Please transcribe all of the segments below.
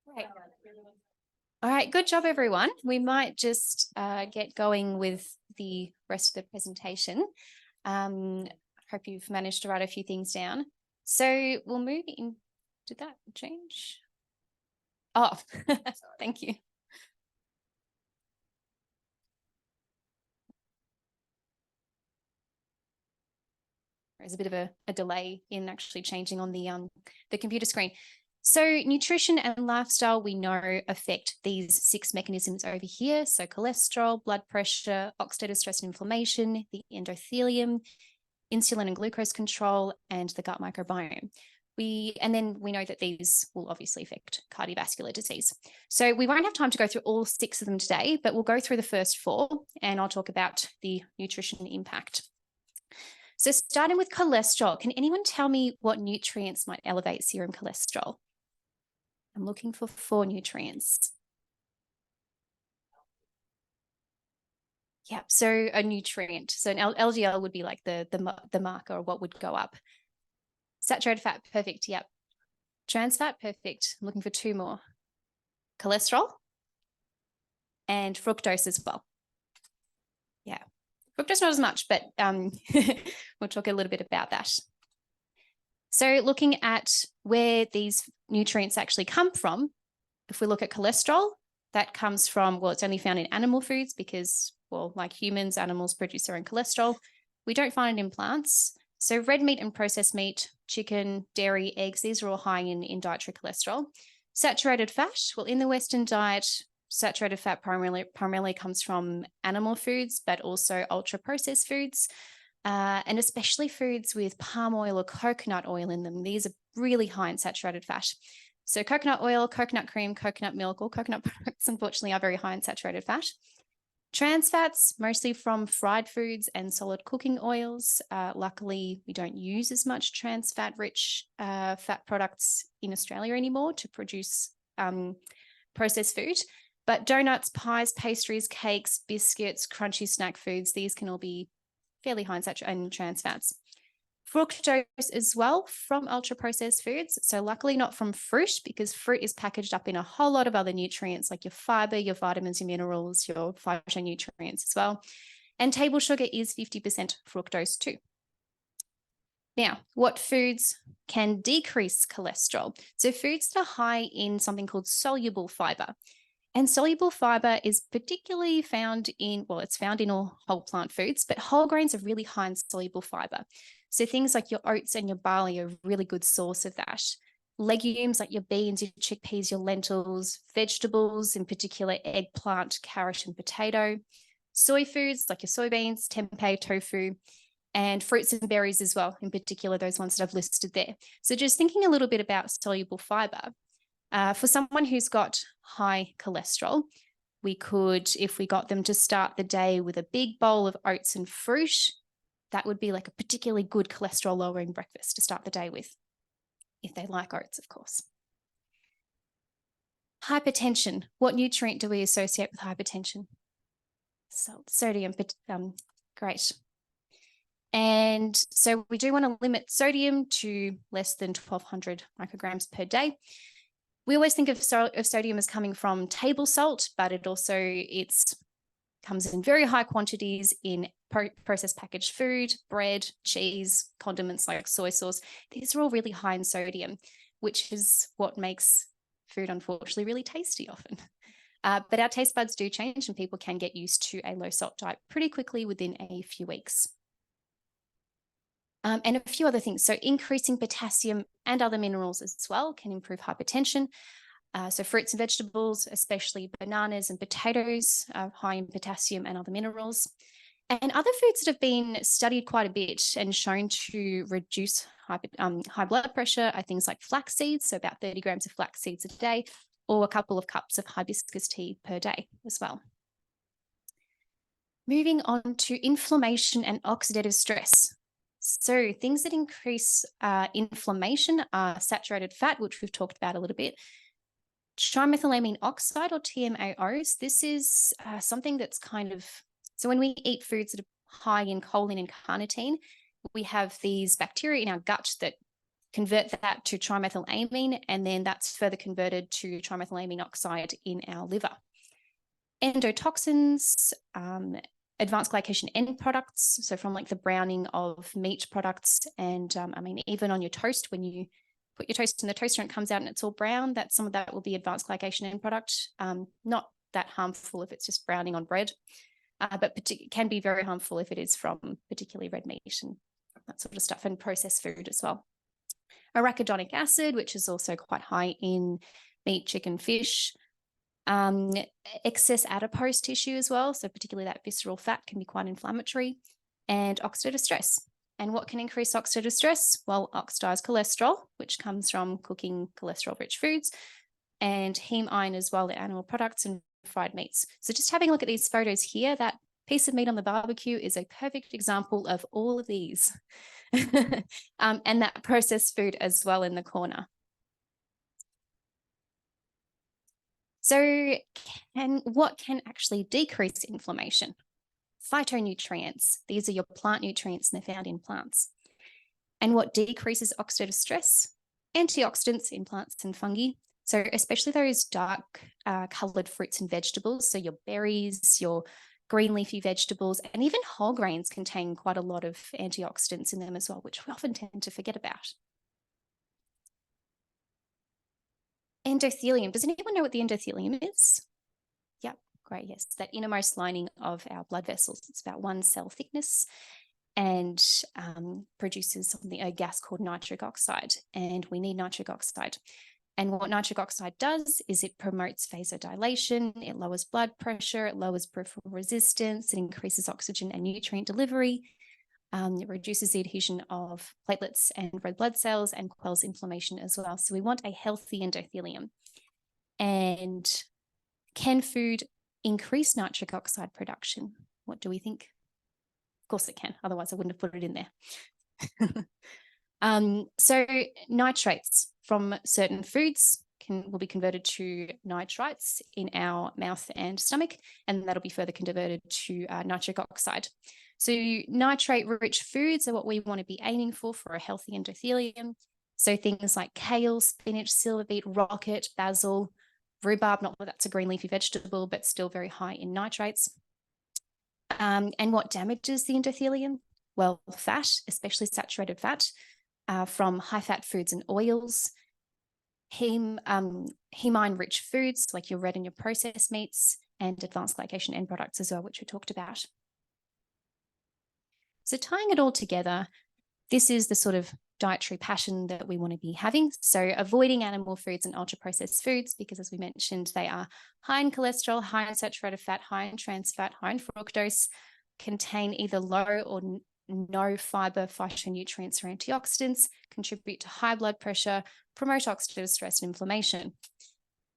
Great. All right, good job, everyone. We might just get going with the rest of the presentation. Hope you've managed to write a few things down. So we'll move in. Did that change? Oh, thank you. There's a bit of a delay in actually changing on the computer screen. So nutrition and lifestyle, we know, affect these 6 mechanisms over here. So cholesterol, blood pressure, oxidative stress and inflammation, the endothelium, insulin and glucose control, and the gut microbiome. And then we know that these will obviously affect cardiovascular disease. So we won't have time to go through all 6 of them today, but we'll go through the first 4, and I'll talk about the nutrition impact. So starting with cholesterol, can anyone tell me what nutrients might elevate serum cholesterol? I'm looking for 4 nutrients. Yep, so a nutrient. So an LDL would be like the marker or what would go up. Saturated fat, perfect, yep. Trans fat, perfect. I'm looking for 2 more. Cholesterol and fructose as well. Yeah, fructose not as much, but we'll talk a little bit about that. So looking at where these nutrients actually come from, if we look at cholesterol, that comes from, well, it's only found in animal foods because, well, like humans, animals produce their own cholesterol. We don't find it in plants. So red meat and processed meat, chicken, dairy, eggs, these are all high in dietary cholesterol. Saturated fat, well, in the Western diet, saturated fat primarily comes from animal foods, but also ultra-processed foods. And especially foods with palm oil or coconut oil in them. These are really high in saturated fat. So coconut oil, coconut cream, coconut milk, all coconut products, unfortunately, are very high in saturated fat. Trans fats, mostly from fried foods and solid cooking oils. Luckily, we don't use as much trans fat-rich fat products in Australia anymore to produce processed food. But donuts, pies, pastries, cakes, biscuits, crunchy snack foods, these can all be fairly high in trans fats. Fructose as well from ultra-processed foods. So luckily not from fruit, because fruit is packaged up in a whole lot of other nutrients like your fiber, your vitamins, your minerals, your phytonutrients as well. And table sugar is 50% fructose too. Now, what foods can decrease cholesterol? So foods that are high in something called soluble fiber. And soluble fiber is particularly found in, well, it's found in all whole plant foods, but whole grains are really high in soluble fiber. So things like your oats and your barley are a really good source of that. Legumes like your beans, your chickpeas, your lentils, vegetables, in particular eggplant, carrot, and potato. Soy foods like your soybeans, tempeh, tofu, and fruits and berries as well, in particular those ones that I've listed there. So just thinking a little bit about soluble fiber. For someone who's got high cholesterol, we could, if we got them to start the day with a big bowl of oats and fruit, that would be like a particularly good cholesterol lowering breakfast to start the day with, if they like oats, of course. Hypertension. What nutrient do we associate with hypertension? Sodium, great. And so we do want to limit sodium to less than 1,200 micrograms per day. We always think of sodium as coming from table salt, but it comes in very high quantities in processed packaged food, bread, cheese, condiments like soy sauce. These are all really high in sodium, which is what makes food, unfortunately, really tasty often. But our taste buds do change and people can get used to a low salt diet pretty quickly within a few weeks. And a few other things. So increasing potassium and other minerals as well can improve hypertension. So fruits and vegetables, especially bananas and potatoes, are high in potassium and other minerals. And other foods that have been studied quite a bit and shown to reduce high blood pressure are things like flax seeds, so about 30 grams of flax seeds a day, or a couple of cups of hibiscus tea per day as well. Moving on to inflammation and oxidative stress. So things that increase inflammation are saturated fat, which we've talked about a little bit. Trimethylamine oxide or TMAOs. This is something that's so when we eat foods that are high in choline and carnitine, we have these bacteria in our gut that convert that to trimethylamine, and then that's further converted to trimethylamine oxide in our liver. Endotoxins, advanced glycation end products, so from like the browning of meat products, and I mean, even on your toast, when you put your toast in the toaster and it comes out and it's all brown, that some of that will be advanced glycation end product. Not that harmful if it's just browning on bread, but can be very harmful if it is from particularly red meat and that sort of stuff, and processed food as well. Arachidonic acid, which is also quite high in meat, chicken, fish. Excess adipose tissue as well, so particularly that visceral fat can be quite inflammatory, and oxidative stress. And what can increase oxidative stress? Well, oxidized cholesterol, which comes from cooking cholesterol-rich foods, and heme iron as well, the animal products and fried meats. So just having a look at these photos here, that piece of meat on the barbecue is a perfect example of all of these. And that processed food as well in the corner. So what can actually decrease inflammation? Phytonutrients. These are your plant nutrients and they're found in plants. And what decreases oxidative stress? Antioxidants in plants and fungi. So especially those dark coloured fruits and vegetables. So your berries, your green leafy vegetables, and even whole grains contain quite a lot of antioxidants in them as well, which we often tend to forget about. Endothelium. Does anyone know what the endothelium is? Yep, great, yes. That innermost lining of our blood vessels. It's about 1 cell thickness and produces a gas called nitric oxide. And we need nitric oxide. And what nitric oxide does is it promotes vasodilation, it lowers blood pressure, it lowers peripheral resistance, it increases oxygen and nutrient delivery, it reduces the adhesion of platelets and red blood cells and quells inflammation as well. So we want a healthy endothelium. And can food increase nitric oxide production? What do we think? Of course it can, otherwise I wouldn't have put it in there. So nitrates from certain foods will be converted to nitrites in our mouth and stomach, and that'll be further converted to nitric oxide. So nitrate-rich foods are what we want to be aiming for a healthy endothelium. So things like kale, spinach, silver beet, rocket, basil, rhubarb, not that that's a green leafy vegetable, but still very high in nitrates. And what damages the endothelium? Well, fat, especially saturated fat, from high-fat foods and oils, heme iron-rich foods like your red and your processed meats, and advanced glycation end products as well, which we talked about. So tying it all together, this is the sort of dietary pattern that we want to be having. So avoiding animal foods and ultra-processed foods, because as we mentioned, they are high in cholesterol, high in saturated fat, high in trans fat, high in fructose, contain either low or no fiber, phytonutrients, or antioxidants, contribute to high blood pressure, promote oxidative stress and inflammation.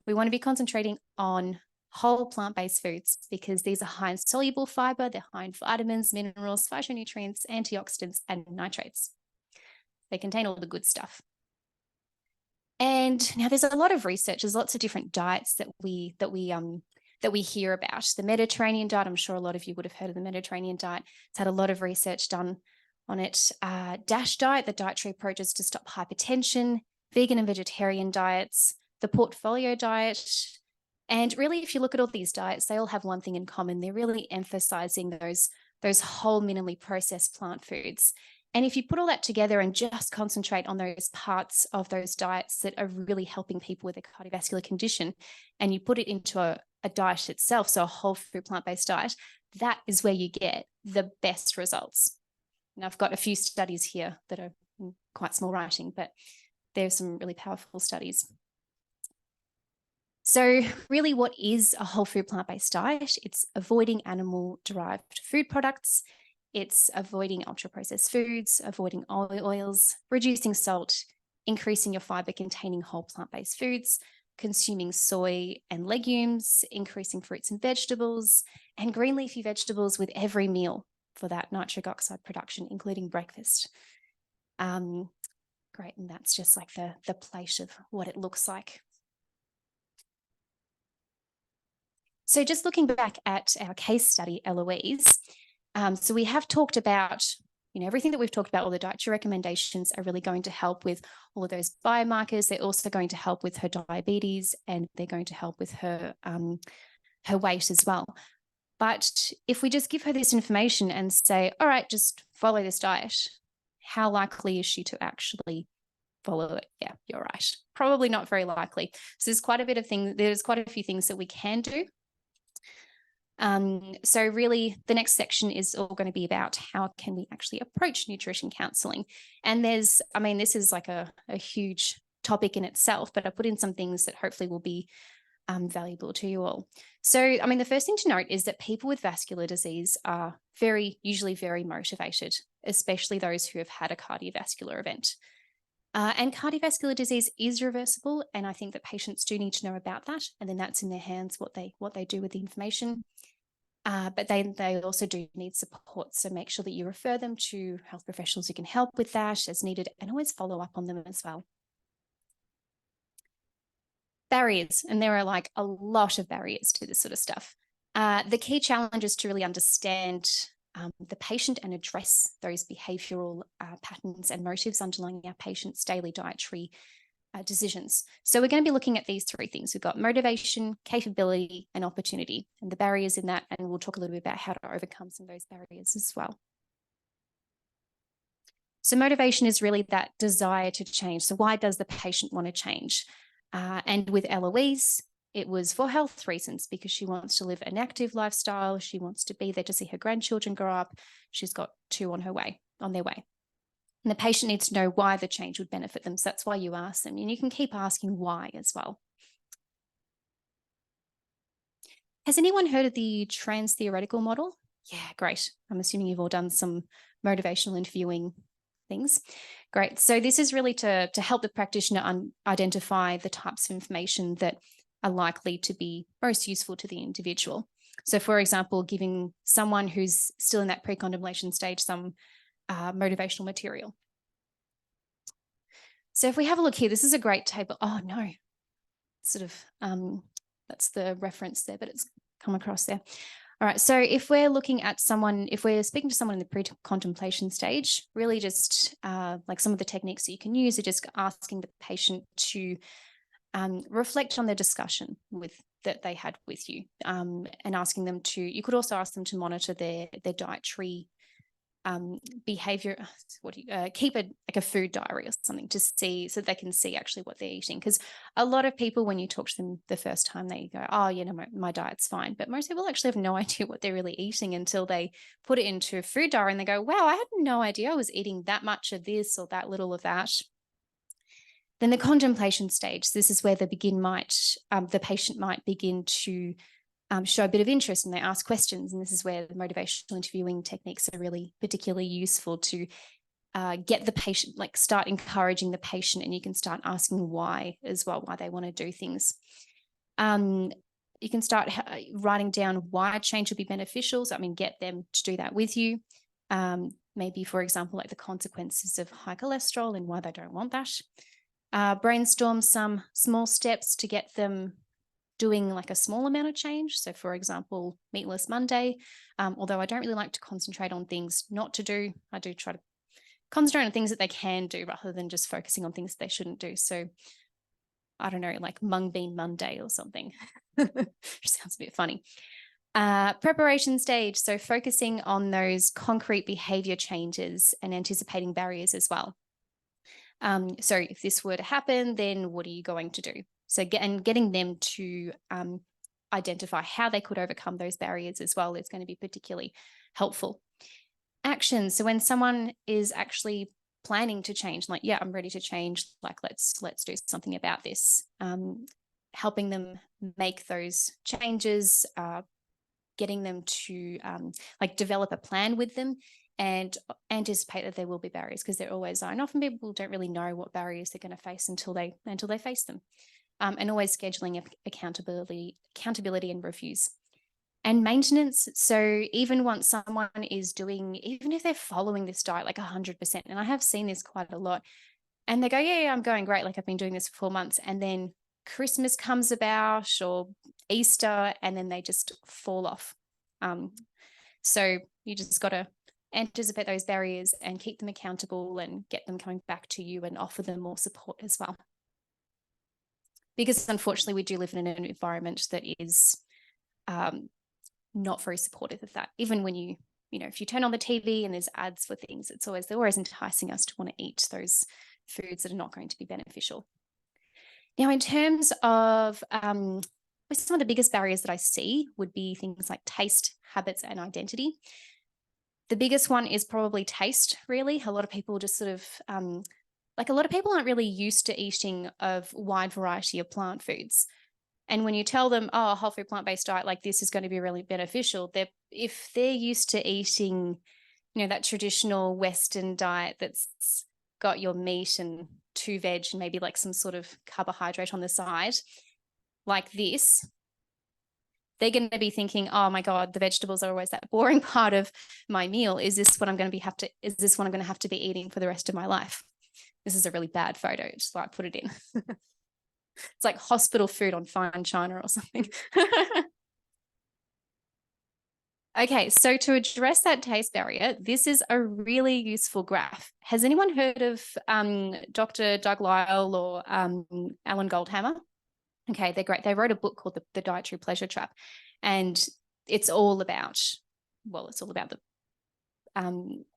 We want to be concentrating on whole plant-based foods because these are high in soluble fiber, they're high in vitamins, minerals, phytonutrients, antioxidants, and nitrates. They contain all the good stuff. And now there's a lot of research, there's lots of different diets that we hear about. The Mediterranean diet, I'm sure a lot of you would have heard of the Mediterranean diet. It's had a lot of research done on it. DASH diet, the dietary approaches to stop hypertension, vegan and vegetarian diets, the portfolio diet. And really, if you look at all these diets, they all have one thing in common. They're really emphasizing those whole minimally processed plant foods. And if you put all that together and just concentrate on those parts of those diets that are really helping people with a cardiovascular condition, and you put it into a diet itself, so a whole food plant-based diet, that is where you get the best results. And I've got a few studies here that are quite small writing, but there's some really powerful studies. So really, what is a whole food plant-based diet? It's avoiding animal-derived food products. It's avoiding ultra-processed foods, avoiding oils, reducing salt, increasing your fiber containing whole plant-based foods, consuming soy and legumes, increasing fruits and vegetables, and green leafy vegetables with every meal for that nitric oxide production, including breakfast. Great, and that's just like the plate of what it looks like. So just looking back at our case study, Eloise, so we have talked about everything that we've talked about, all the dietary recommendations are really going to help with all of those biomarkers. They're also going to help with her diabetes, and they're going to help with her weight as well. But if we just give her this information and say, all right, just follow this diet, how likely is she to actually follow it? Yeah, you're right. Probably not very likely. So there's quite a few things that we can do. So really the next section is all going to be about how can we actually approach nutrition counseling. And this is like a huge topic in itself, but I put in some things that hopefully will be valuable to you all. So, the first thing to note is that people with vascular disease are usually very motivated, especially those who have had a cardiovascular event. And cardiovascular disease is reversible, and I think that patients do need to know about that, and then that's in their hands what they do with the information. But they also do need support, so make sure that you refer them to health professionals who can help with that as needed, and always follow up on them as well. Barriers, and there are like a lot of barriers to this sort of stuff. The key challenge is to really understand the patient and address those behavioural patterns and motives underlying our patients' daily dietary decisions. So we're going to be looking at these three things. We've got motivation, capability, and opportunity, and the barriers in that, and we'll talk a little bit about how to overcome some of those barriers as well. So motivation is really that desire to change. So why does the patient want to change? And with Eloise, it was for health reasons, because she wants to live an active lifestyle. She wants to be there to see her grandchildren grow up. She's got two on their way. And the patient needs to know why the change would benefit them. So that's why you ask them. And you can keep asking why as well. Has anyone heard of the trans-theoretical model? Yeah, great. I'm assuming you've all done some motivational interviewing things. Great. So this is really to help the practitioner identify the types of information that are likely to be most useful to the individual. So for example, giving someone who's still in that pre-contemplation stage some motivational material. So if we have a look here, this is a great table. Oh no, sort of, that's the reference there, but it's come across there. All right, so if we're looking at someone, if we're speaking to someone in the pre-contemplation stage, really just like some of the techniques that you can use are just asking the patient to reflect on their discussion that they had with you, and asking them to, you could also ask them to monitor their dietary behavior. Keep a food diary or something to see, so they can see actually what they're eating. Because a lot of people, when you talk to them the first time, they go, oh, my diet's fine. But most people actually have no idea what they're really eating until they put it into a food diary and they go, wow, I had no idea I was eating that much of this or that little of that. Then the contemplation stage, this is where the patient might begin to show a bit of interest, and they ask questions. And this is where the motivational interviewing techniques are really particularly useful to get the patient, like start encouraging the patient, and you can start asking why as well, why they want to do things. You can start writing down why change would be beneficial. So, get them to do that with you. Maybe, for example, like the consequences of high cholesterol and why they don't want that. Brainstorm some small steps to get them doing like a small amount of change. So for example, meatless Monday, although I don't really like to concentrate on things not to do, I do try to concentrate on things that they can do rather than just focusing on things they shouldn't do. So I don't know, like mung bean Monday or something. Sounds a bit funny. Preparation stage, so focusing on those concrete behavior changes and anticipating barriers as well. So if this were to happen, then what are you going to do? So getting them to identify how they could overcome those barriers as well is going to be particularly helpful. Action. So when someone is actually planning to change, like, yeah, I'm ready to change, like, let's do something about this. Helping them make those changes, getting them to like develop a plan with them, and anticipate that there will be barriers, because there always are. And often people don't really know what barriers they're going to face until they face them. And always scheduling accountability and reviews. And maintenance. So even once someone is doing, even if they're following this diet like 100%, and I have seen this quite a lot, and they go, yeah, I'm going great, like I've been doing this for 4 months, and then Christmas comes about or Easter, and then they just fall off. So you just got to anticipate those barriers and keep them accountable and get them coming back to you and offer them more support as well. Because unfortunately, we do live in an environment that is not very supportive of that. Even when you know, if you turn on the TV and there's ads for things, they're always enticing us to want to eat those foods that are not going to be beneficial. Now, in terms of some of the biggest barriers that I see would be things like taste, habits, and identity. The biggest one is probably taste, really. A lot of people just sort of, a lot of people aren't really used to eating a wide variety of plant foods. And when you tell them, oh, a whole food plant-based diet like this is going to be really beneficial, if they're used to eating, you know, that traditional Western diet that's got your meat and 2 veg and maybe like some sort of carbohydrate on the side, like this, they're going to be thinking, oh my God, the vegetables are always that boring part of my meal. Is this what I'm going to have to be eating for the rest of my life? This is a really bad photo, just like put it in. It's like hospital food on fine china or something. Okay, so to address that taste barrier, this is a really useful graph. Has anyone heard of Dr. Doug Lisle or Alan Goldhammer? Okay, they're great. They wrote a book called The Dietary Pleasure Trap, and it's all about the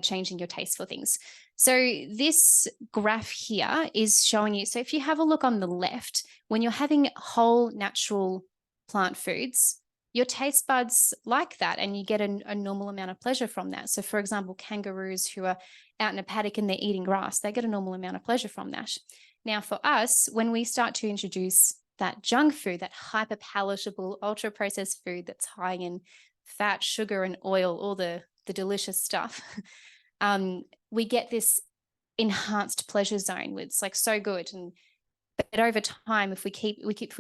changing your taste for things. So this graph here is showing you, so if you have a look on the left, when you're having whole natural plant foods, your taste buds like that and you get a normal amount of pleasure from that. So for example, kangaroos who are out in a paddock and they're eating grass, they get a normal amount of pleasure from that. Now for us, when we start to introduce that junk food, that hyper palatable, ultra processed food that's high in fat, sugar and oil, all the delicious stuff, we get this enhanced pleasure zone where it's like so good. But over time, if we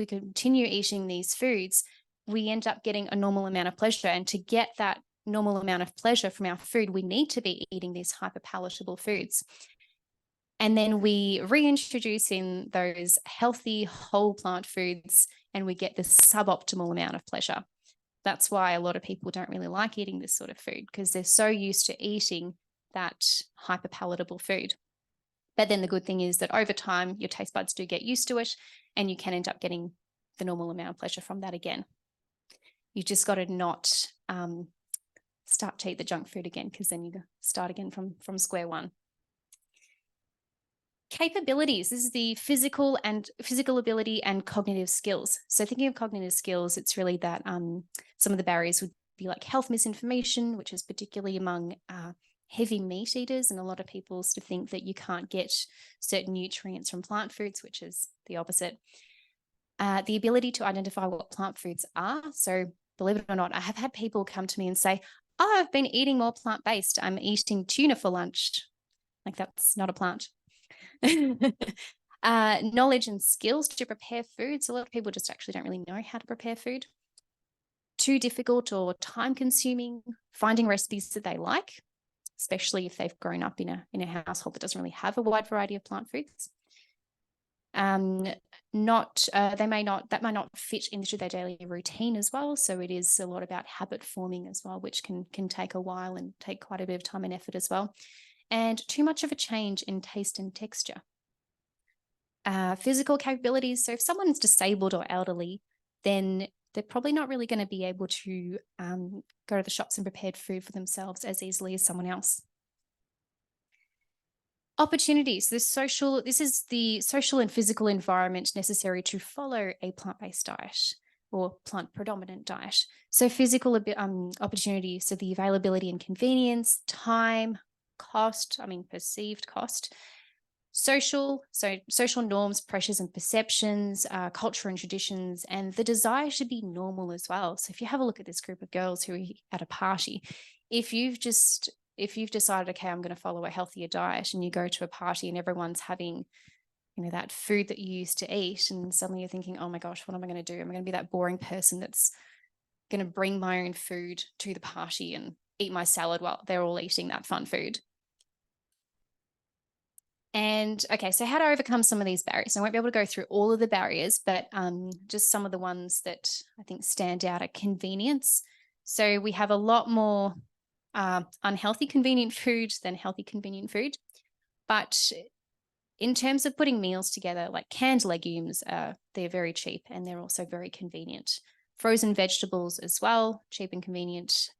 continue eating these foods, we end up getting a normal amount of pleasure. And to get that normal amount of pleasure from our food, we need to be eating these hyper palatable foods. And then we reintroduce in those healthy whole plant foods and we get this suboptimal amount of pleasure. That's why a lot of people don't really like eating this sort of food, because they're so used to eating that hyper palatable food. But then the good thing is that over time, your taste buds do get used to it and you can end up getting the normal amount of pleasure from that again. You just got to not start to eat the junk food again, because then you start again from square one. Capabilities. This is the physical ability and cognitive skills. So thinking of cognitive skills, it's really that some of the barriers would be like health misinformation, which is particularly among heavy meat eaters. And a lot of people sort of think that you can't get certain nutrients from plant foods, which is the opposite. The ability to identify what plant foods are. So believe it or not, I have had people come to me and say, oh, I've been eating more plant-based. I'm eating tuna for lunch. Like, that's not a plant. Knowledge and skills to prepare foods. A lot of people just actually don't really know how to prepare food. Too difficult or time consuming, finding recipes that they like, especially if they've grown up in a household that doesn't really have a wide variety of plant foods. That might not fit into their daily routine as well. So it is a lot about habit forming as well, which can take a while and take quite a bit of time and effort as well. And too much of a change in taste and texture. Physical capabilities. So if someone's disabled or elderly, then they're probably not really going to be able to go to the shops and prepare food for themselves as easily as someone else. Opportunities. This is the social and physical environment necessary to follow a plant-based diet or plant-predominant diet. So physical opportunities, so the availability and convenience, time, cost, perceived cost. Social norms, pressures and perceptions, culture and traditions, and the desire to be normal as well. So if you have a look at this group of girls who are at a party, if you've decided, okay, I'm going to follow a healthier diet, and you go to a party and everyone's having, that food that you used to eat, and suddenly you're thinking, oh my gosh, what am I going to do? Am I going to be that boring person that's going to bring my own food to the party and eat my salad while they're all eating that fun food? And okay, so how to overcome some of these barriers. I won't be able to go through all of the barriers, but just some of the ones that I think stand out are convenience. So we have a lot more unhealthy convenient food than healthy convenient food. But in terms of putting meals together, like canned legumes, they're very cheap and they're also very convenient. Frozen vegetables as well, cheap and convenient.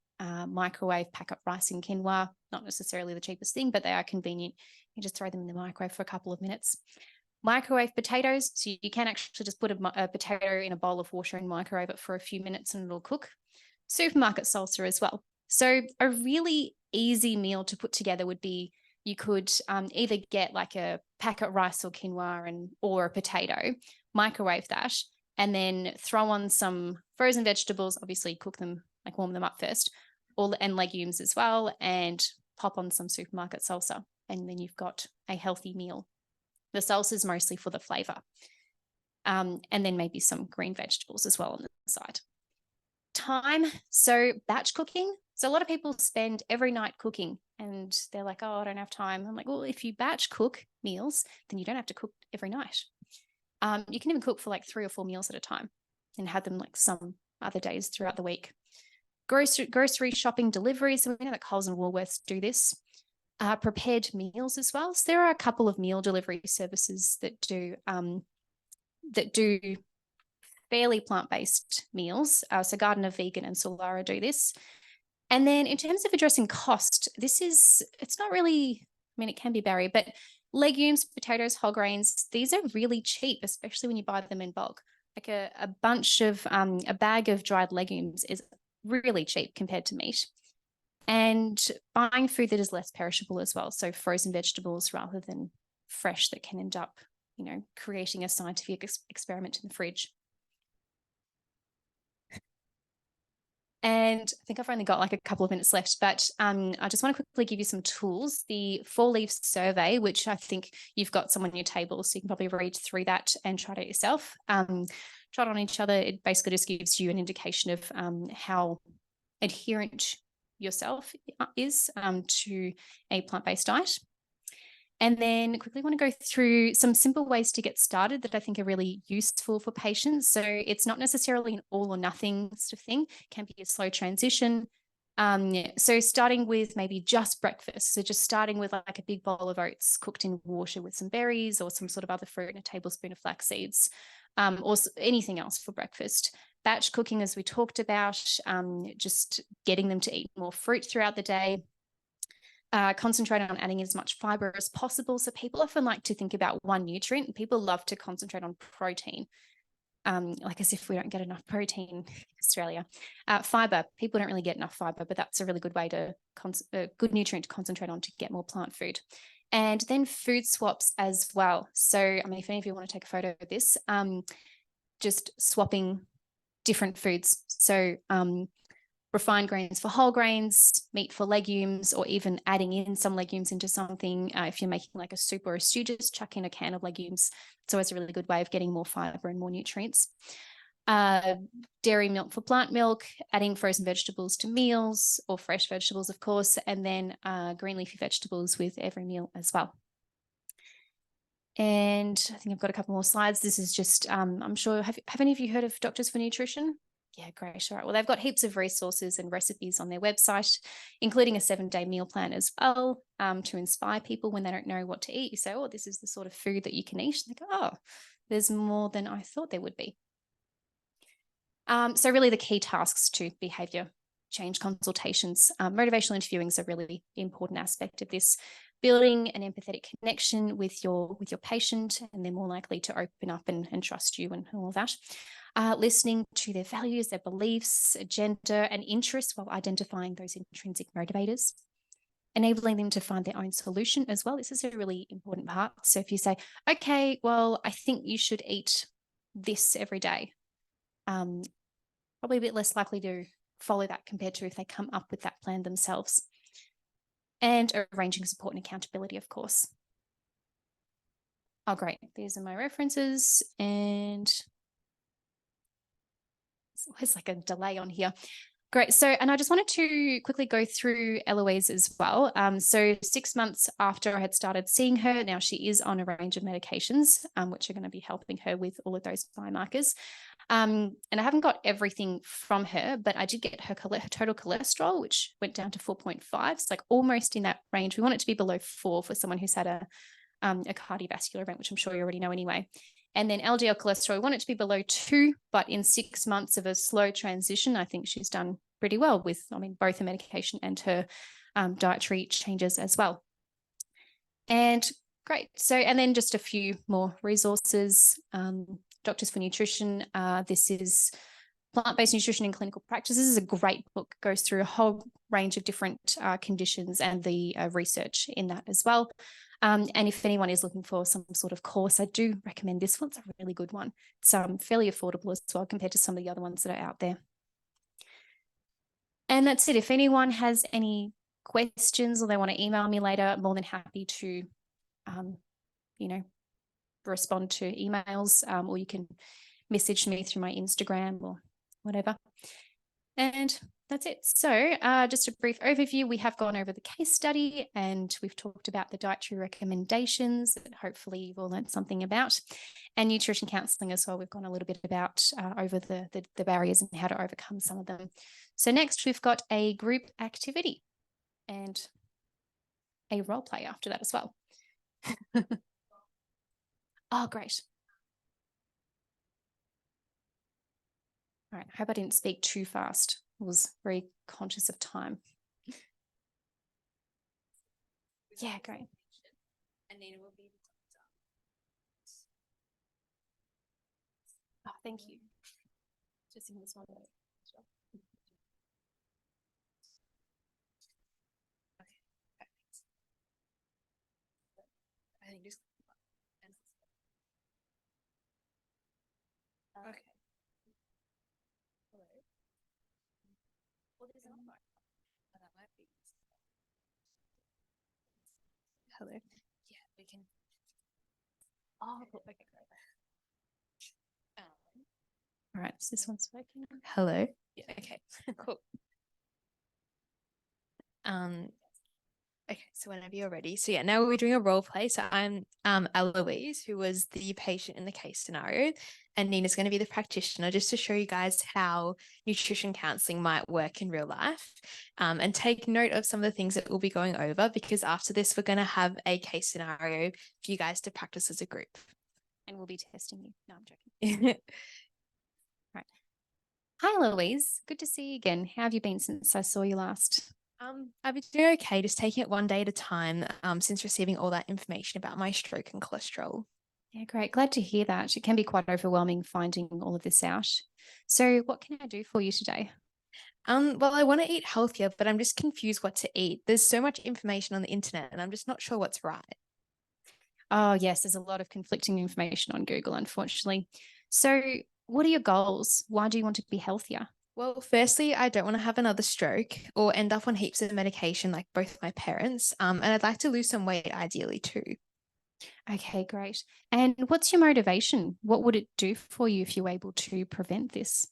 Microwave pack up rice and quinoa, not necessarily the cheapest thing, but they are convenient. You just throw them in the microwave for a couple of minutes. Microwave potatoes, so you can actually just put a potato in a bowl of water and microwave it for a few minutes and it'll cook. Supermarket salsa as well. So a really easy meal to put together would be, you could either get like a packet of rice or quinoa or a potato, microwave that, and then throw on some frozen vegetables, obviously cook them, like warm them up first, and legumes as well, and pop on some supermarket salsa. And then you've got a healthy meal. The salsa is mostly for the flavor. And then maybe some green vegetables as well on the side. Time, so batch cooking. So a lot of people spend every night cooking and they're like, oh, I don't have time. I'm like, well, if you batch cook meals, then you don't have to cook every night. You can even cook for like 3 or 4 meals at a time and have them like some other days throughout the week. Grocery shopping deliveries. So we know that Coles and Woolworths do this. Prepared meals as well. So there are a couple of meal delivery services that do fairly plant-based meals. So Garden of Vegan and Solara do this. And then in terms of addressing cost, it's not really, I mean, it can be barrier, but legumes, potatoes, whole grains, these are really cheap, especially when you buy them in bulk. Like a bag of dried legumes is really cheap compared to meat. And buying food that is less perishable as well. So frozen vegetables rather than fresh that can end up, creating a scientific experiment in the fridge. And I think I've only got like a couple of minutes left, but I just want to quickly give you some tools. The 4-leaf survey, which I think you've got some on your table, so you can probably read through that and try it yourself. Try it on each other. It basically just gives you an indication of how adherent yourself is to a plant-based diet. And then quickly want to go through some simple ways to get started that I think are really useful for patients. So it's not necessarily an all or nothing sort of thing. It can be a slow transition. So starting with maybe just breakfast. So just starting with like a big bowl of oats cooked in water with some berries or some sort of other fruit and a tablespoon of flax seeds, or anything else for breakfast. Batch cooking, as we talked about, just getting them to eat more fruit throughout the day. Concentrate on adding as much fiber as possible. So people often like to think about one nutrient. People love to concentrate on protein, like as if we don't get enough protein in Australia. Fiber, people don't really get enough fiber, but that's a really good way to, a good nutrient to concentrate on to get more plant food. And then food swaps as well. So, I mean, if any of you want to take a photo of this, just swapping different foods. So refined grains for whole grains, meat for legumes, or even adding in some legumes into something. If you're making like a soup or a stew, just chuck in a can of legumes. It's always a really good way of getting more fiber and more nutrients. Dairy milk for plant milk, adding frozen vegetables to meals, or fresh vegetables, of course, and then green leafy vegetables with every meal as well. And I think I've got a couple more slides. This is just, I'm sure, have any of you heard of Doctors for Nutrition? Yeah, great. All right. Well, they've got heaps of resources and recipes on their website, including a 7-day meal plan as well, to inspire people when they don't know what to eat. You say, oh, this is the sort of food that you can eat. And they go, oh, there's more than I thought there would be. So really the key tasks to behavior change consultations. Motivational interviewing is a really important aspect of this. Building an empathetic connection with your patient, and they're more likely to open up and trust you and all of that. Listening to their values, their beliefs, agenda, and interests while identifying those intrinsic motivators. Enabling them to find their own solution as well. This is a really important part. So if you say, okay, well, I think you should eat this every day, probably a bit less likely to follow that compared to if they come up with that plan themselves. And arranging support and accountability, of course. Oh, great. These are my references. And it's always like a delay on here. Great. So, and I just wanted to quickly go through Eloise as well. So 6 months after I had started seeing her, now she is on a range of medications, which are going to be helping her with all of those biomarkers. And I haven't got everything from her, but I did get her total cholesterol, which went down to 4.5. It's like almost in that range. We want it to be below 4 for someone who's had a cardiovascular event, which I'm sure you already know anyway. And then LDL cholesterol, we want it to be below 2, but in 6 months of a slow transition, I think she's done pretty well with, both her medication and her dietary changes as well. And great. So, and then just a few more resources. Doctors for Nutrition. This is Plant-Based Nutrition in Clinical Practice. This is a great book, goes through a whole range of different conditions and the research in that as well. And if anyone is looking for some sort of course, I do recommend this one. It's a really good one. It's fairly affordable as well compared to some of the other ones that are out there. And that's it. If anyone has any questions or they want to email me later, I'm more than happy to, respond to emails, or you can message me through my Instagram or whatever. And that's it. So just a brief overview. We have gone over the case study and we've talked about the dietary recommendations that hopefully you've all learned something about, and nutrition counselling as well. We've gone a little bit about over the barriers and how to overcome some of them. So next we've got a group activity and a role play after that as well. Oh, great. All right, I hope I didn't speak too fast. I was very conscious of time. Yeah, great. And Nina will be the doctor. Oh, thank you. Just in this one. Okay, perfect. I think just okay. Hello. What is on? Oh, that might be. Hello. Yeah, we can. Oh, okay, great. All right, so this one's working. Hello. Yeah, okay, cool. Okay, so whenever you're ready. So yeah, now we're doing a role play. So I'm Eloise, who was the patient in the case scenario, and Nina's going to be the practitioner, just to show you guys how nutrition counselling might work in real life. And take note of some of the things that we'll be going over, because after this, we're going to have a case scenario for you guys to practice as a group. And we'll be testing you. No, I'm joking. Right. Hi, Eloise. Good to see you again. How have you been since I saw you last? I've been doing okay, just taking it one day at a time since receiving all that information about my stroke and cholesterol. Yeah, great. Glad to hear that. It can be quite overwhelming finding all of this out. So what can I do for you today? Well, I want to eat healthier, but I'm just confused what to eat. There's so much information on the internet and I'm just not sure what's right. Oh, yes, there's a lot of conflicting information on Google, unfortunately. So what are your goals? Why do you want to be healthier? Well, firstly, I don't want to have another stroke or end up on heaps of medication like both my parents. And I'd like to lose some weight ideally too. Okay, great. And what's your motivation? What would it do for you if you were able to prevent this?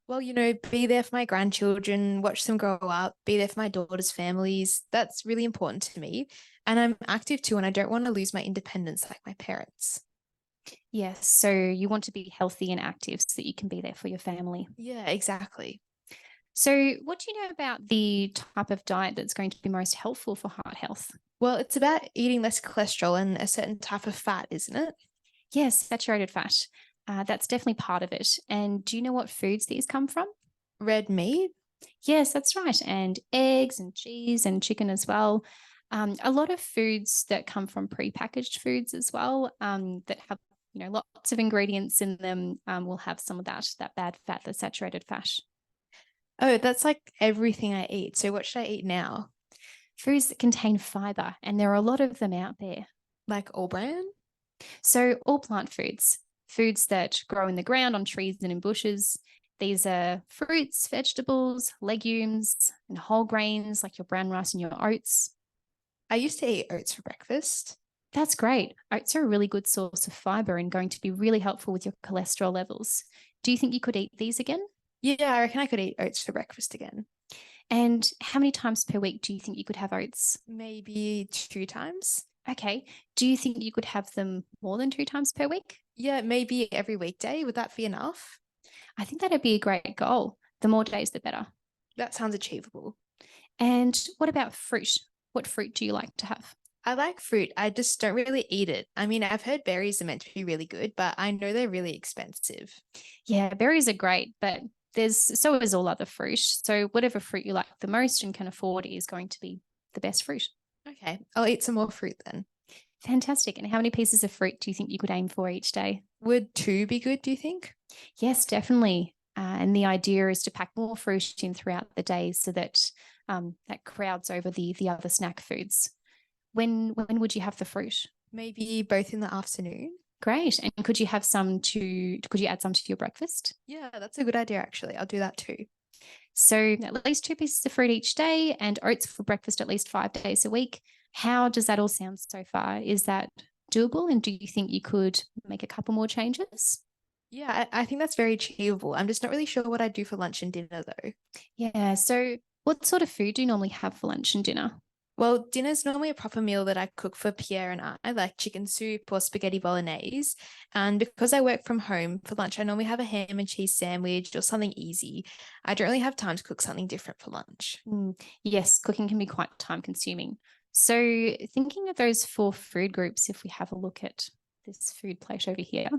Well, be there for my grandchildren, watch them grow up, be there for my daughter's families. That's really important to me. And I'm active too, and I don't want to lose my independence like my parents. Yes, so you want to be healthy and active so that you can be there for your family. Yeah, exactly. So what do you know about the type of diet that's going to be most helpful for heart health? Well, it's about eating less cholesterol and a certain type of fat, isn't it? Yes, saturated fat. That's definitely part of it. And do you know what foods these come from? Red meat? Yes, that's right. And eggs and cheese and chicken as well. A lot of foods that come from prepackaged foods as well, that have lots of ingredients in them, will have some of that bad fat, the saturated fat. Oh, that's like everything I eat. So what should I eat now? Foods that contain fiber, and there are a lot of them out there. Like all bran? So all plant foods, foods that grow in the ground, on trees and in bushes. These are fruits, vegetables, legumes, and whole grains like your brown rice and your oats. I used to eat oats for breakfast. That's great. Oats are a really good source of fiber and going to be really helpful with your cholesterol levels. Do you think you could eat these again? Yeah, I reckon I could eat oats for breakfast again. And how many times per week do you think you could have oats? Maybe 2 times. Okay. Do you think you could have them more than 2 times per week? Yeah, maybe every weekday. Would that be enough? I think that'd be a great goal. The more days, the better. That sounds achievable. And what about fruit? What fruit do you like to have? I like fruit. I just don't really eat it. I mean, I've heard berries are meant to be really good, but I know they're really expensive. Yeah, berries are great, but so is all other fruit. So whatever fruit you like the most and can afford is going to be the best fruit. Okay, I'll eat some more fruit then. Fantastic. And how many pieces of fruit do you think you could aim for each day? Would 2 be good, do you think? Yes, definitely. And the idea is to pack more fruit in throughout the day so that that crowds over the other snack foods. When would you have the fruit? Maybe both in the afternoon. Great. And could you add some to your breakfast? Yeah, that's a good idea, actually. I'll do that too. So at least 2 pieces of fruit each day and oats for breakfast at least 5 days a week. How does that all sound so far? Is that doable? And do you think you could make a couple more changes? Yeah, I think that's very achievable. I'm just not really sure what I do for lunch and dinner though. Yeah. So what sort of food do you normally have for lunch and dinner? Well, dinner's normally a proper meal that I cook for Pierre and I, like chicken soup or spaghetti bolognese. And because I work from home for lunch, I normally have a ham and cheese sandwich or something easy. I don't really have time to cook something different for lunch. Yes, cooking can be quite time consuming. So thinking of those 4 food groups, if we have a look at this food plate over here,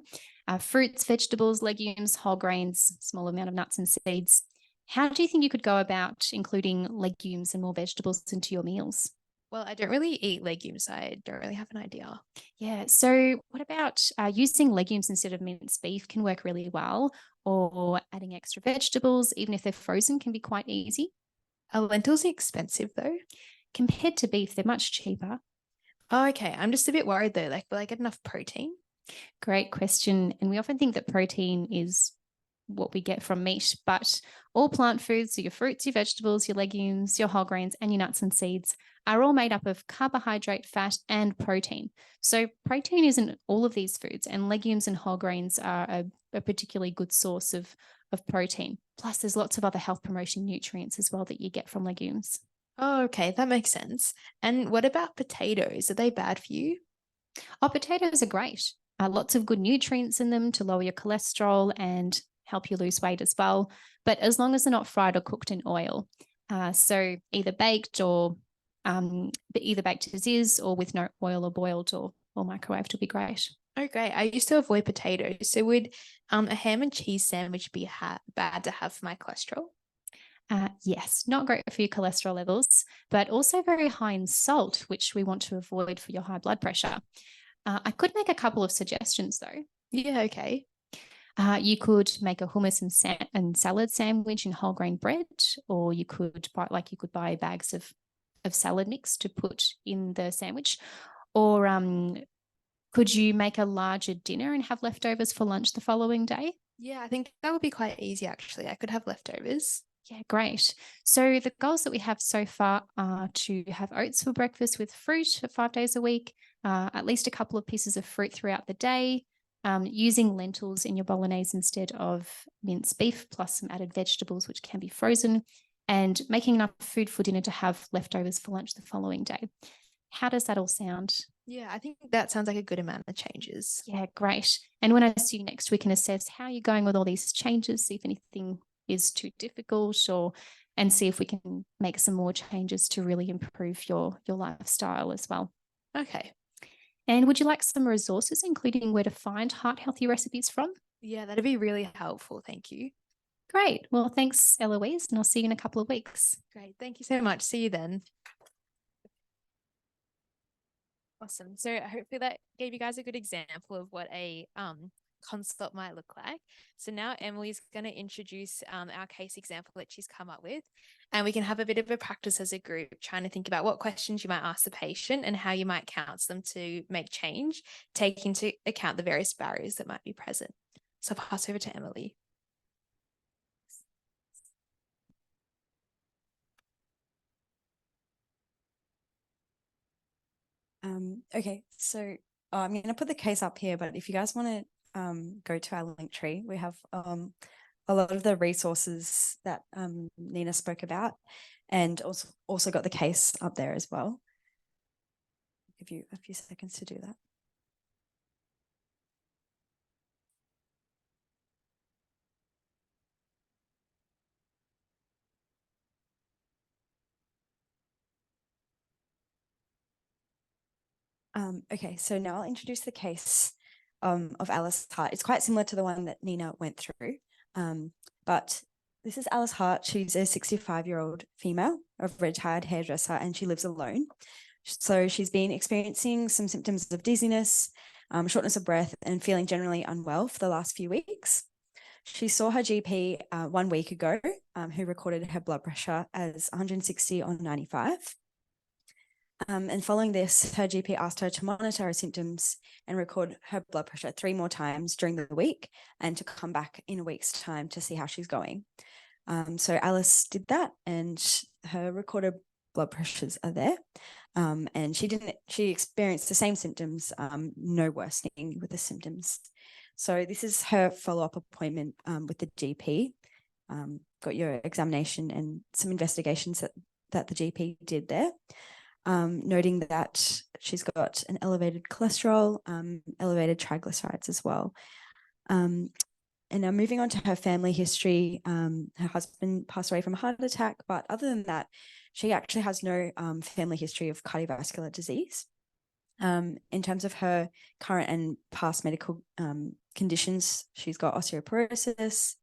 fruits, vegetables, legumes, whole grains, small amount of nuts and seeds. How do you think you could go about including legumes and more vegetables into your meals? Well, I don't really eat legumes. So I don't really have an idea. Yeah, so what about using legumes instead of minced beef can work really well, or adding extra vegetables, even if they're frozen, can be quite easy. Are lentils expensive though? Compared to beef, they're much cheaper. Oh, okay. I'm just a bit worried though. Like, will I get enough protein? Great question. And we often think that protein is what we get from meat, but all plant foods, so your fruits, your vegetables, your legumes, your whole grains, and your nuts and seeds are all made up of carbohydrate, fat, and protein. So protein isn't all of these foods, and legumes and whole grains are a particularly good source of protein. Plus, there's lots of other health promoting nutrients as well that you get from legumes. Oh, okay. That makes sense. And what about potatoes? Are they bad for you? Oh, potatoes are great. Lots of good nutrients in them to lower your cholesterol and help you lose weight as well. But as long as they're not fried or cooked in oil. So either baked as is or with no oil or boiled or microwaved would be great. Oh, great. I used to avoid potatoes. So would a ham and cheese sandwich be bad to have for my cholesterol? Yes, not great for your cholesterol levels, but also very high in salt, which we want to avoid for your high blood pressure. I could make a couple of suggestions though. Yeah, okay. You could make a hummus and salad sandwich in whole grain bread, or you could buy bags of salad mix to put in the sandwich, or could you make a larger dinner and have leftovers for lunch the following day? Yeah, I think that would be quite easy actually. I could have leftovers. Yeah, great. So the goals that we have so far are to have oats for breakfast with fruit for 5 days a week, at least a couple of pieces of fruit throughout the day, using lentils in your bolognese instead of minced beef, plus some added vegetables, which can be frozen, and making enough food for dinner to have leftovers for lunch the following day. How does that all sound? Yeah, I think that sounds like a good amount of changes. Yeah, great. And when I see you next, we can assess how you're going with all these changes, see if anything is too difficult, and see if we can make some more changes to really improve your lifestyle as well. Okay. And would you like some resources, including where to find heart healthy recipes from? Yeah, that'd be really helpful. Thank you. Great. Well, thanks, Eloise, and I'll see you in a couple of weeks. Great. Thank you so much. See you then. Awesome. So hopefully that gave you guys a good example of what a consult might look like. So now Emily's going to introduce our case example that she's come up with, and we can have a bit of a practice as a group, trying to think about what questions you might ask the patient and how you might counsel them to make change, take into account the various barriers that might be present. So I'll pass over to Emily. Okay, so I'm going to put the case up here, but if you guys want to go to our link tree, we have a lot of the resources that Nina spoke about. and also got the case up there as well. I'll give you a few seconds to do that. Okay, so now I'll introduce the case of Alice Hart. It's quite similar to the one that Nina went through, but this is Alice Hart. She's a 65-year-old female, a retired hairdresser, and she lives alone. So she's been experiencing some symptoms of dizziness, shortness of breath, and feeling generally unwell for the last few weeks. She saw her GP 1 week ago, who recorded her blood pressure as 160/95. And following this, her GP asked her to monitor her symptoms and record her blood pressure 3 more times during the week and to come back in a week's time to see how she's going. So Alice did that, and her recorded blood pressures are there. And she experienced the same symptoms, no worsening with the symptoms. So this is her follow-up appointment with the GP. Got your examination and some investigations that the GP did there. Noting that she's got an elevated cholesterol, elevated triglycerides as well. And now moving on to her family history, her husband passed away from a heart attack, but other than that, she actually has no family history of cardiovascular disease. In terms of her current and past medical conditions, she's got osteoporosis,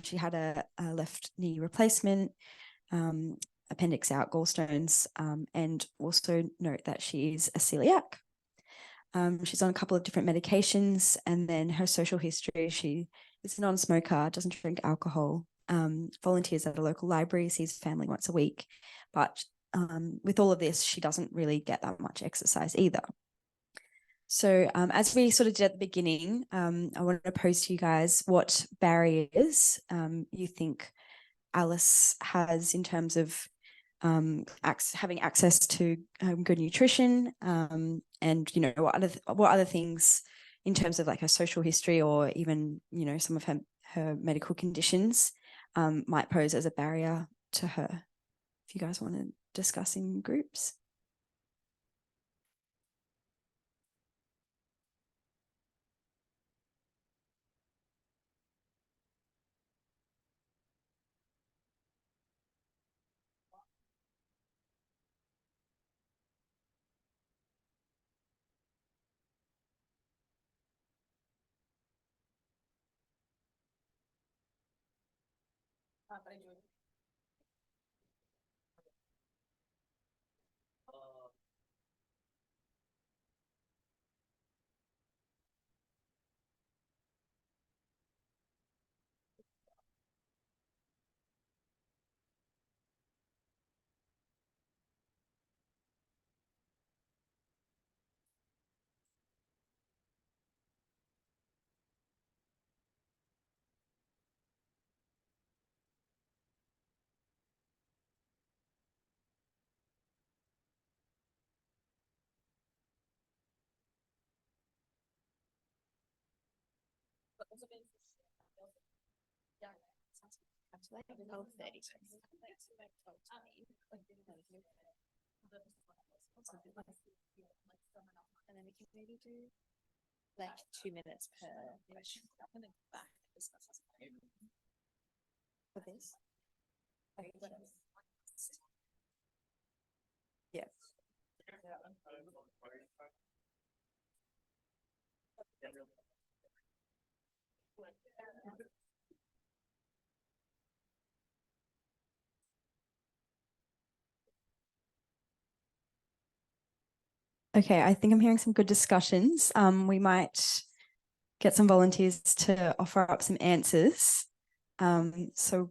she had a left knee replacement, appendix out, gallstones, and also note that she's a celiac. She's on a couple of different medications, and then her social history, she is a non-smoker, doesn't drink alcohol, volunteers at a local library, sees family once a week, but with all of this, she doesn't really get that much exercise either. So as we sort of did at the beginning, I want to pose to you guys what barriers you think Alice has in terms of having access to good nutrition, and what other things in terms of like her social history, or even some of her medical conditions might pose as a barrier to her. If you guys want to discuss in groups. And then we can maybe do like 2 minutes per question. For this. Yeah. Okay, I think I'm hearing some good discussions. We might get some volunteers to offer up some answers. So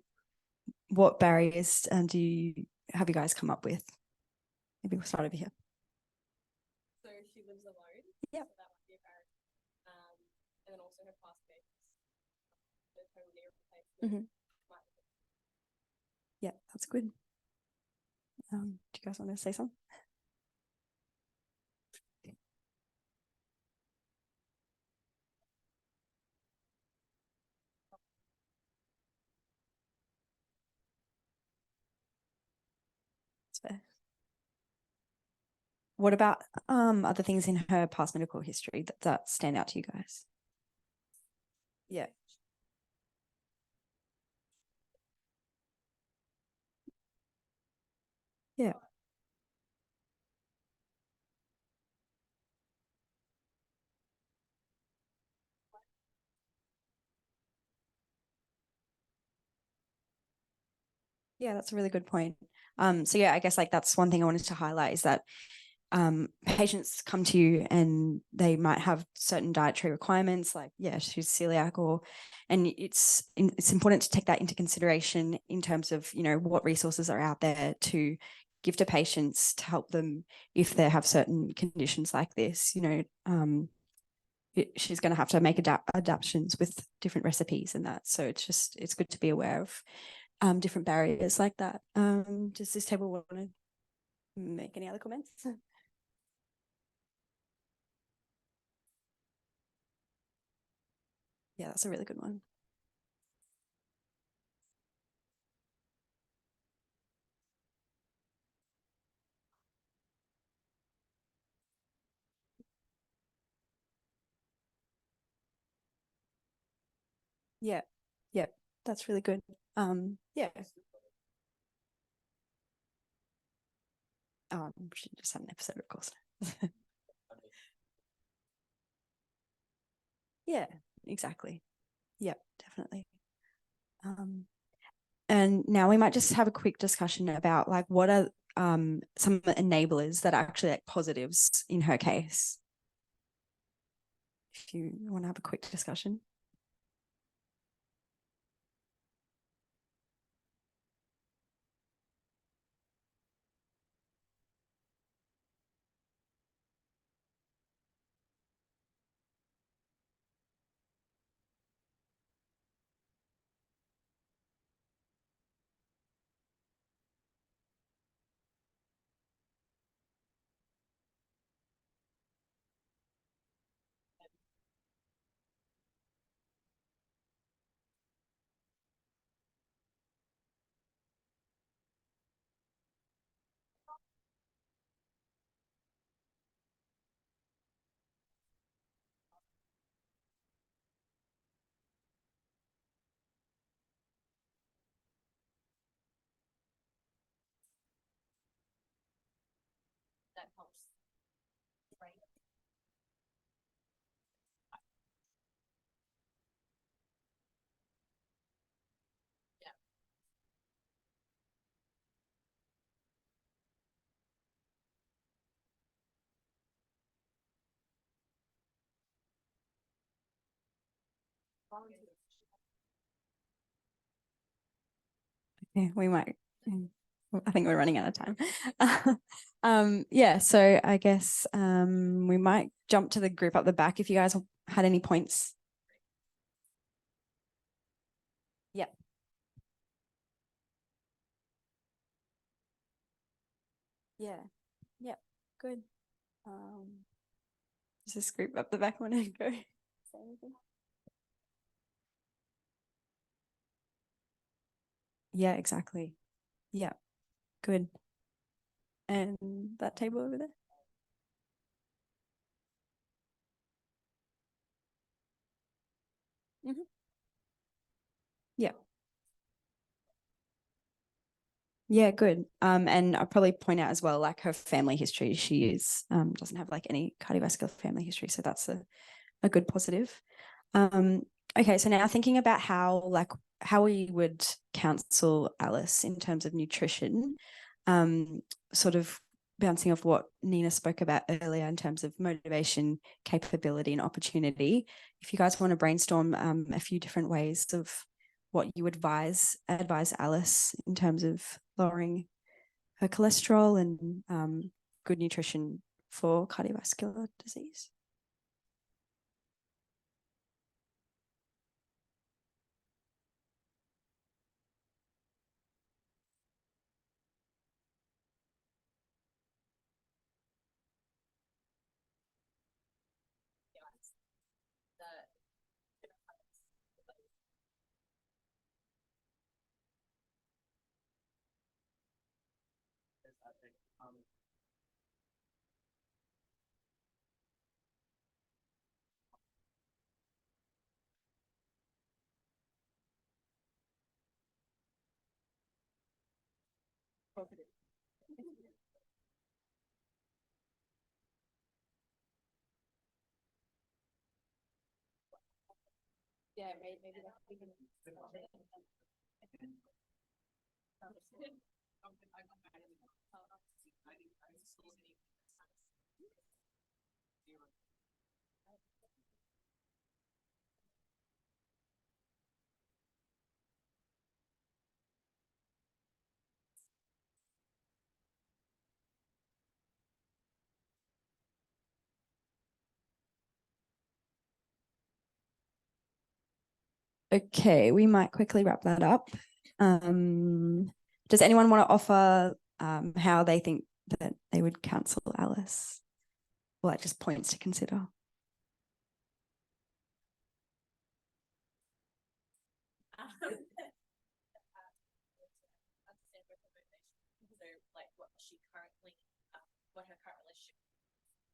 what barriers have you guys come up with? Maybe we'll start over here. So she lives alone. Yeah. So that might be a barrier. And then also her past Mhm. Yeah, that's good. Do you guys want to say something? there. What about other things in her past medical history that stand out to you guys? Yeah. Yeah. Yeah, that's a really good point. So yeah, I guess like that's one thing I wanted to highlight is that patients come to you and they might have certain dietary requirements, like yeah, she's celiac, and it's important to take that into consideration in terms of, you know, what resources are out there to give to patients to help them if they have certain conditions like this. You know, she's going to have to make adaptations with different recipes and that. So it's good to be aware of different barriers like that. Does this table want to make any other comments? Yeah, that's a really good one. Yeah, yeah, that's really good. Yeah. She just had an episode, of course. Yeah, exactly. Yeah, definitely. And now we might just have a quick discussion about like what are some of the enablers that are actually like positives in her case. If you want to have a quick discussion. That helps. Right. Yeah. Yeah, we might. I think we're running out of time. Yeah, so I guess we might jump to the group up the back if you guys had any points. Yeah. Yeah. Yeah. Good. Does this group up the back want to go say anything? Yeah, exactly. Yeah. Good. And that table over there? Mm-hmm. Yeah. Yeah, good. And I'll probably point out as well, like her family history, she is doesn't have like any cardiovascular family history, so that's a good positive. Okay, so now thinking about how we would counsel Alice in terms of nutrition, sort of bouncing off what Nina spoke about earlier in terms of motivation, capability, and opportunity. If you guys want to brainstorm a few different ways of what you advise Alice in terms of lowering her cholesterol and good nutrition for cardiovascular disease. Yeah, maybe that's even. Okay, we might quickly wrap that up. Does anyone want to offer how they think that they would counsel Alice? Or like just points to consider? So, like, what she currently, what her current relationship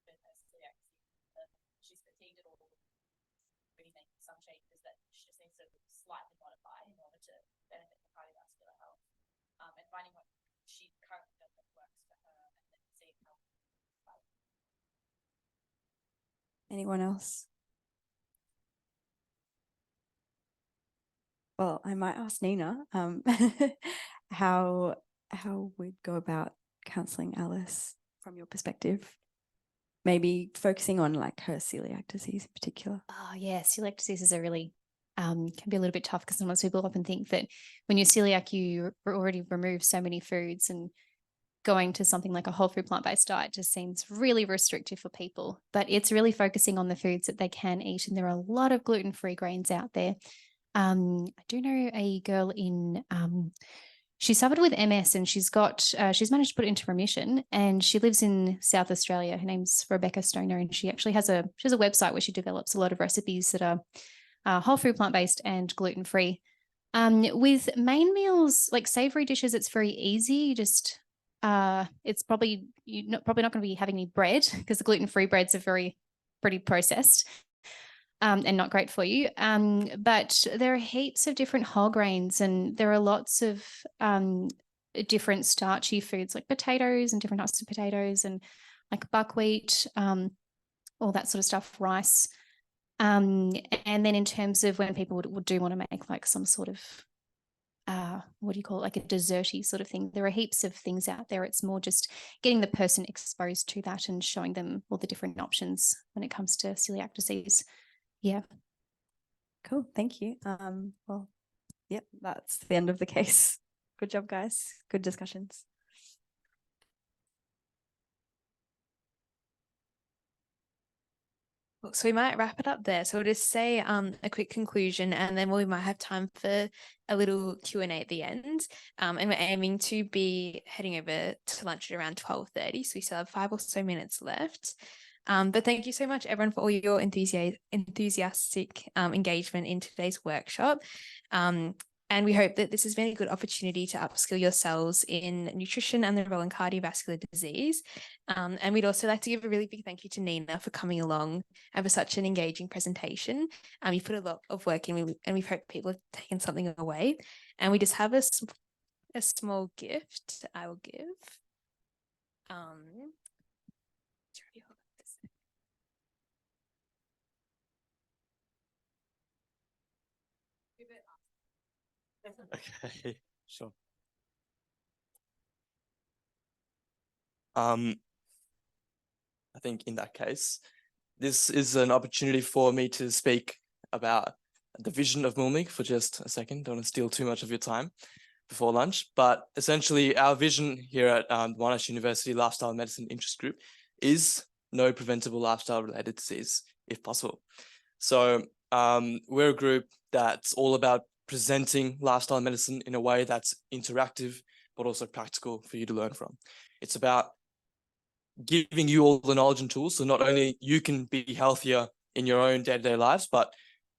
with her celiac disease, she's fatigued at all. Really making some changes that she just needs to slightly modify in order to benefit the cardiovascular health. And finding what she currently does that works for her, and then seeing how. Anyone else? Well, I might ask Nina how we'd go about counselling Alice from your perspective. Maybe focusing on like her celiac disease in particular. Oh yeah, celiac disease is a really can be a little bit tough because sometimes people often think that when you're celiac, you already remove so many foods, and going to something like a whole food plant-based diet just seems really restrictive for people. But it's really focusing on the foods that they can eat, and there are a lot of gluten-free grains out there. I do know a girl in she suffered with MS, and she's managed to put it into remission, and she lives in South Australia. Her name's Rebecca Stoner, and she actually has a website where she develops a lot of recipes that are whole food plant-based and gluten-free. With main meals, like savory dishes, it's very easy. Just it's probably not going to be having any bread because the gluten-free breads are pretty processed. And not great for you. But there are heaps of different whole grains, and there are lots of different starchy foods like potatoes and different types of potatoes, and like buckwheat, all that sort of stuff, rice. And then in terms of when people would do want to make like some sort of what do you call it, like a desserty sort of thing, there are heaps of things out there. It's more just getting the person exposed to that and showing them all the different options when it comes to celiac disease. Yeah. Cool. Thank you. Well, yep, that's the end of the case. Good job, guys. Good discussions. So we might wrap it up there. So we'll just say a quick conclusion, and then we might have time for a little Q&A at the end. And we're aiming to be heading over to lunch at around 12:30. So we still have 5 or so minutes left. But thank you so much, everyone, for all your enthusiastic engagement in today's workshop. And we hope that this has been a good opportunity to upskill yourselves in nutrition and the role in cardiovascular disease. And we'd also like to give a really big thank you to Nina for coming along and for such an engaging presentation. You put a lot of work in, and we hope people have taken something away. And we just have a small gift I will give. Okay, sure. I think in that case, this is an opportunity for me to speak about the vision of MULMIG for just a second. Don't want to steal too much of your time before lunch, but essentially our vision here at Monash University Lifestyle Medicine Interest Group is no preventable lifestyle related disease, if possible. So we're a group that's all about presenting lifestyle medicine in a way that's interactive, but also practical for you to learn from. It's about giving you all the knowledge and tools so not only you can be healthier in your own day-to-day lives, but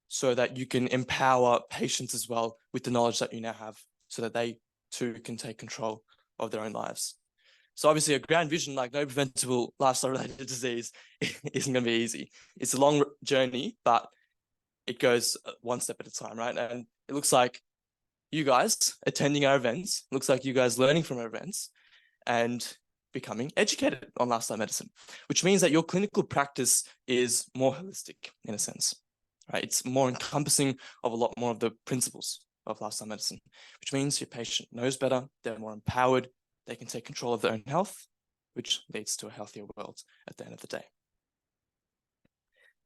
so that you can empower patients as well with the knowledge that you now have so that they too can take control of their own lives. So obviously a grand vision, like no preventable lifestyle-related disease, isn't going to be easy. It's a long journey, but it goes one step at a time, right? And it looks like you guys attending our events, looks like you guys learning from our events and becoming educated on lifestyle medicine, which means that your clinical practice is more holistic in a sense, right? It's more encompassing of a lot more of the principles of lifestyle medicine, which means your patient knows better, they're more empowered, they can take control of their own health, which leads to a healthier world at the end of the day.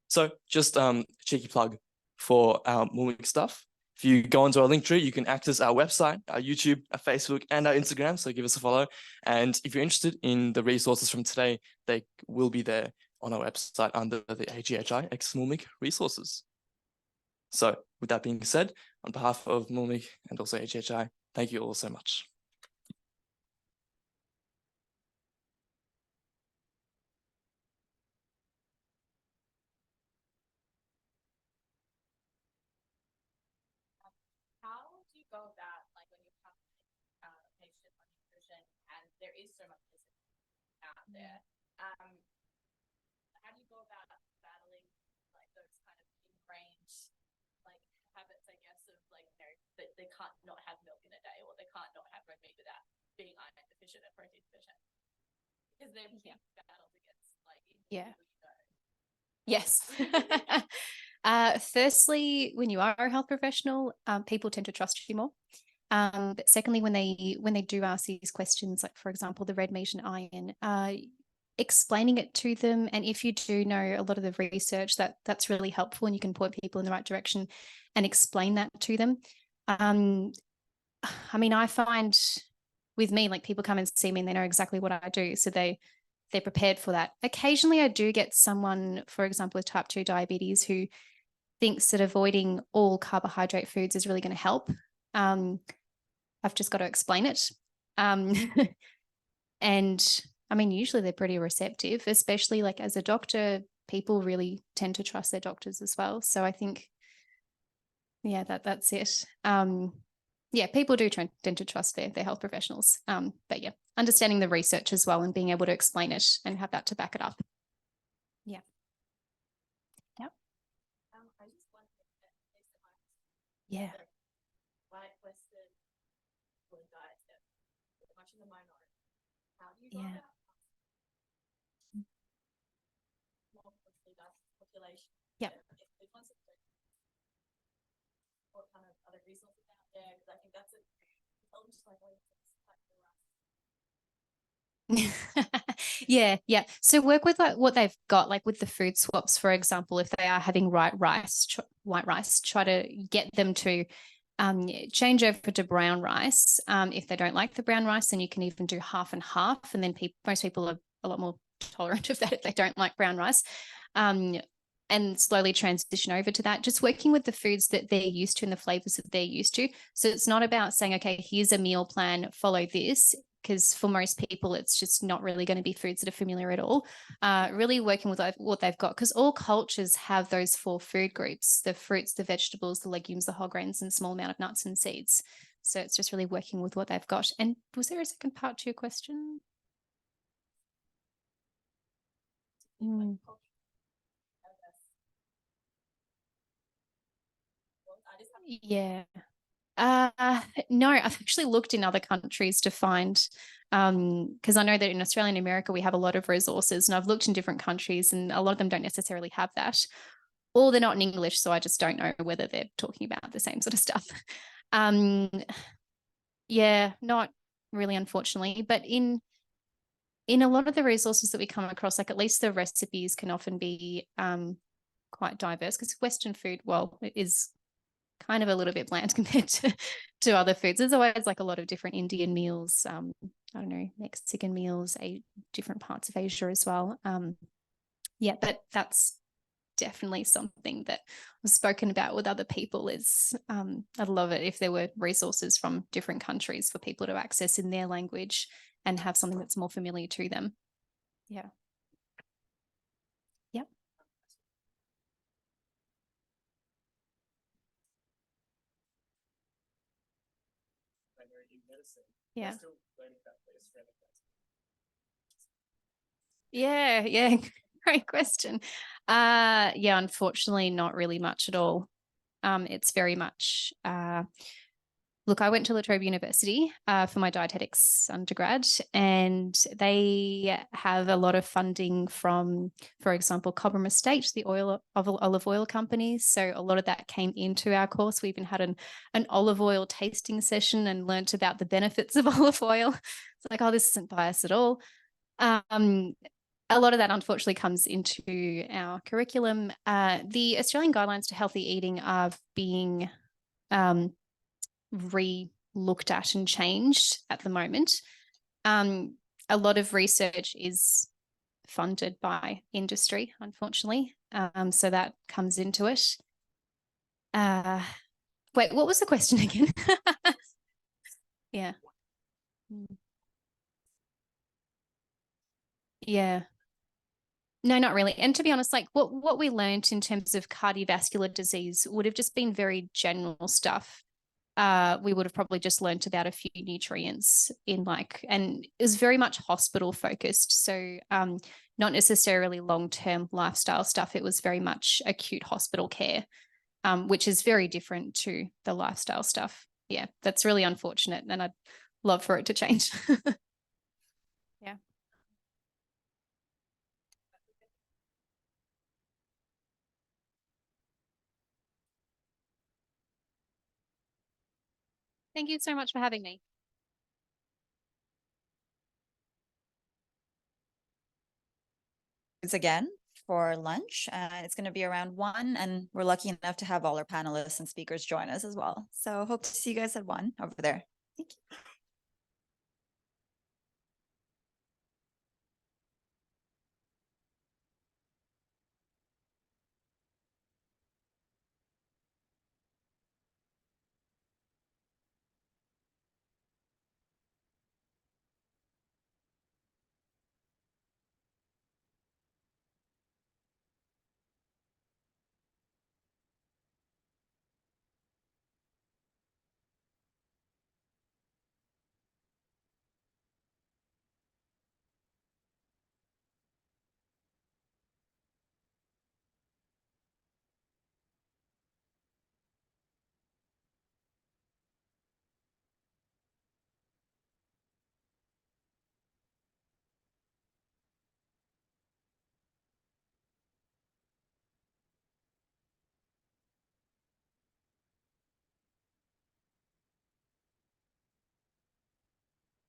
So just a cheeky plug for our MULMIG stuff. If you go onto our Linktree, you can access our website, our YouTube, our Facebook, and our Instagram. So give us a follow. And if you're interested in the resources from today, they will be there on our website under the AGHI X MULMIG resources. So with that being said, on behalf of MULMIG and also AGHI, thank you all so much. How do you go about, like, when you have a patient on nutrition and there is so much out there? How do you go about battling like those kind of ingrained like habits, I guess, of like, you know, that they can't not have milk in a day, or they can't not have red meat without being iron deficient and protein deficient? Because they're big battles against like Yeah. you know. Yes. Firstly, when you are a health professional, people tend to trust you more. But secondly, when they do ask these questions, like for example, the red meat and iron, explaining it to them, and if you do know a lot of the research, that's really helpful, and you can point people in the right direction and explain that to them. I mean, I find with me, like people come and see me and they know exactly what I do, so they're prepared for that. Occasionally, I do get someone, for example, with type 2 diabetes who thinks that avoiding all carbohydrate foods is really going to help. I've just got to explain it. And I mean, usually they're pretty receptive, especially like as a doctor, people really tend to trust their doctors as well. So I think, yeah, that's it. Yeah, people do tend to trust their health professionals. But yeah, understanding the research as well and being able to explain it and have that to back it up. Yeah. Yep. I just wondered that Yeah. white Western food diets that are much in the minority. How do you go Yeah. about more closely diverse population? Yep. What kind of other resources out there? Because I think that's just like Yeah. So work with like what they've got, like with the food swaps, for example, if they are having white rice, try to get them to change over to brown rice. If they don't like the brown rice, then you can even do half and half. And then most people are a lot more tolerant of that if they don't like brown rice. And slowly transition over to that, just working with the foods that they're used to and the flavors that they're used to. So it's not about saying, okay, here's a meal plan, follow this, because for most people, it's just not really going to be foods that are familiar at all. Really working with what they've got, because all cultures have those 4 food groups: the fruits, the vegetables, the legumes, the whole grains, and small amount of nuts and seeds. So it's just really working with what they've got. And was there a second part to your question? Yeah. No, I've actually looked in other countries to find, because I know that in Australia and America, we have a lot of resources, and I've looked in different countries and a lot of them don't necessarily have that, or they're not in English. So I just don't know whether they're talking about the same sort of stuff. Yeah, not really, unfortunately, but in a lot of the resources that we come across, like at least the recipes can often be quite diverse, because Western food, well, it is kind of a little bit bland compared to other foods. There's always like a lot of different Indian meals, I don't know, Mexican meals, different parts of Asia as well. Yeah, but that's definitely something that was spoken about with other people. Is I'd love it if there were resources from different countries for people to access in their language and have something that's more familiar to them. Yeah. Yep. Yeah. Yeah, great question. Yeah, unfortunately, not really much at all. It's very much look, I went to La Trobe University for my dietetics undergrad, and they have a lot of funding from, for example, Cobram Estate, the olive oil companies. So a lot of that came into our course. We even had an olive oil tasting session and learnt about the benefits of olive oil. It's like, oh, this isn't biased at all. A lot of that, unfortunately, comes into our curriculum. The Australian Guidelines to Healthy Eating are being re-looked at and changed at the moment. A lot of research is funded by industry, unfortunately. So that comes into it. Wait, what was the question again? Yeah. Yeah. No, not really. And to be honest, like what we learned in terms of cardiovascular disease would have just been very general stuff. We would have probably just learned about a few nutrients in and it was very much hospital focused. So not necessarily long-term lifestyle stuff. It was very much acute hospital care, which is very different to the lifestyle stuff. Yeah, that's really unfortunate. And I'd love for it to change. Yeah. Thank you so much for having me. Again for lunch. It's going to be around 1, and we're lucky enough to have all our panelists and speakers join us as well. So hope to see you guys at 1 over there. Thank you.